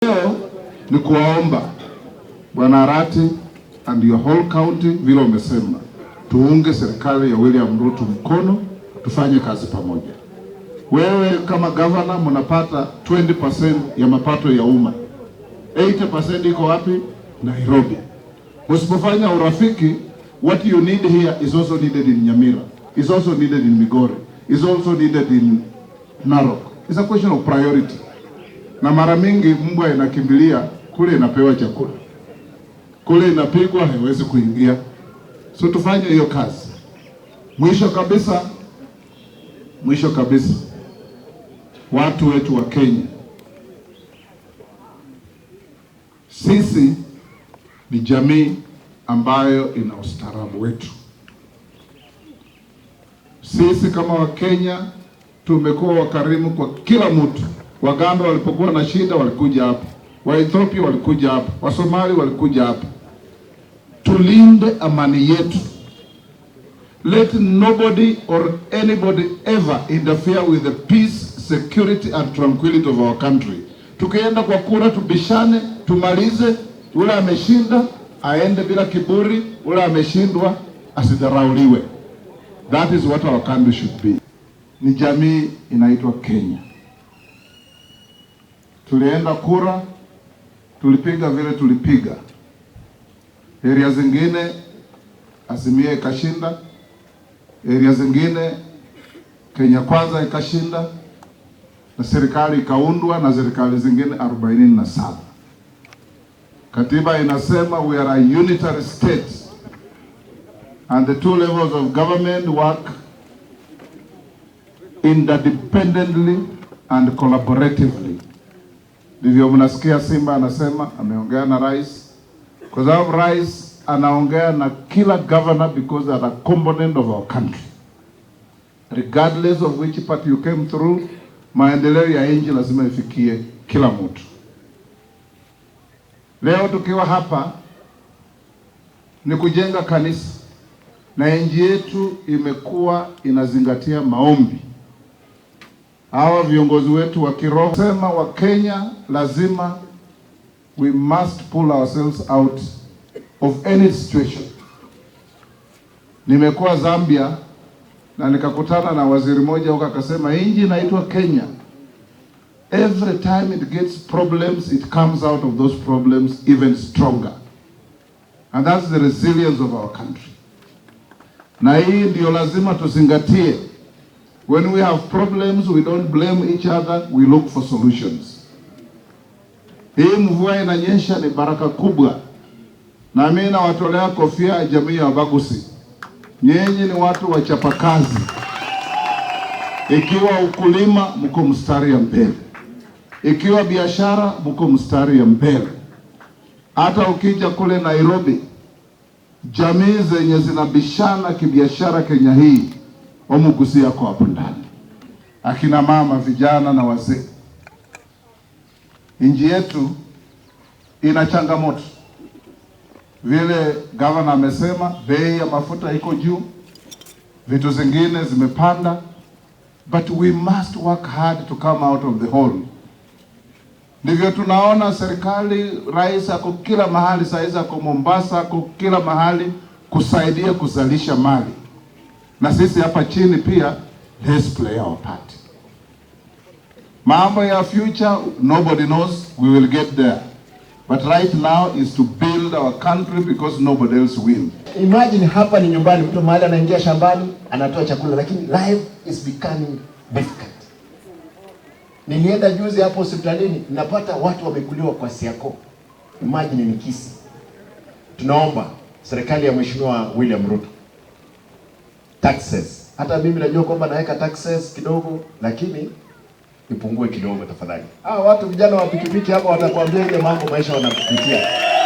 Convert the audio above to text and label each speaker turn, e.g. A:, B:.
A: Leo ni kuwaomba Bwana Arati and your whole county, vile umesema, tuunge serikali ya William Ruto mkono, tufanye kazi pamoja. Wewe kama governor mnapata 20% ya mapato ya umma. 80% iko wapi? Nairobi. Usipofanya urafiki, what you need here is also needed in Nyamira, is also needed in Migori, is also needed in Narok. It's a question of priority. Na mara mingi mbwa inakimbilia kule inapewa chakula, kule inapigwa haiwezi kuingia. So tufanye hiyo kazi. Mwisho kabisa, watu wetu wa Kenya, sisi ni jamii ambayo ina ustaarabu wetu. Sisi kama Wakenya tumekuwa wakarimu kwa kila mtu. Waganda walipokuwa na shida walikuja hapa, wa Ethiopia walikuja hapa, wa Somali walikuja hapa. Tulinde amani yetu. Let nobody or anybody ever interfere with the peace, security and tranquility of our country. Tukienda kwa kura tubishane, tumalize, ule ameshinda aende bila kiburi, ule ameshindwa asidharauliwe. That is what our country should be. Ni jamii inaitwa Kenya. Tulienda kura, tulipiga vile tulipiga. Area zingine Azimio ikashinda, area zingine Kenya Kwanza ikashinda, na serikali ikaundwa na serikali zingine 47. Katiba inasema we are a unitary state and the two levels of government work interdependently and collaboratively. Ndivyo mnasikia Simba anasema ameongea na rais, kwa sababu rais anaongea na kila governor because they are a component of our country. Regardless of which party you came through, maendeleo ya nchi lazima ifikie kila mtu. Leo tukiwa hapa ni kujenga kanisa, na nchi yetu imekuwa inazingatia maombi. Hawa viongozi wetu wa kiroho sema wa Kenya lazima we must pull ourselves out of any situation. Nimekuwa Zambia na nikakutana na waziri mmoja huko akasema nchi inaitwa Kenya. Every time it gets problems, it comes out of those problems even stronger. And that's the resilience of our country. Na hii ndio lazima tuzingatie. When we have problems, we don't blame each other, we look for solutions. Hii mvua inanyesha ni baraka kubwa. Na mimi nawatolea kofia ya jamii ya Wabagusi. Nyinyi ni watu wachapakazi. Ikiwa ukulima, mko mstari ya mbele. Ikiwa biashara, mko mstari ya mbele. Hata ukija kule Nairobi, jamii zenye zinabishana kibiashara Kenya hii, Wamugusi yako hapo ndani. Akina mama, vijana na wazee. Nchi yetu ina changamoto. Vile governor amesema, bei ya mafuta iko juu, vitu zingine zimepanda, but we must work hard to come out of the hole. Ndivyo tunaona serikali, rais ako kila mahali, saizi ako Mombasa, ako kila mahali kusaidia kuzalisha mali. Na sisi hapa chini pia, let's play our part. Mambo ya future, nobody knows, we will get there. But right now is to build our country because nobody else will.
B: Imagine hapa ni nyumbani, mtu mahali anaingia shambani, anatoa chakula, lakini life is becoming difficult. Nilienda juzi hapo hospitalini, napata watu wamekuliwa kwa siako. Imagine ni kisi. Tunaomba serikali ya Mheshimiwa William Ruto, taxes. Hata mimi najua kwamba naweka taxes kidogo, lakini ipungue kidogo tafadhali. Watu vijana wa pikipiki hapa watakwambia ile mambo maisha wanapitia.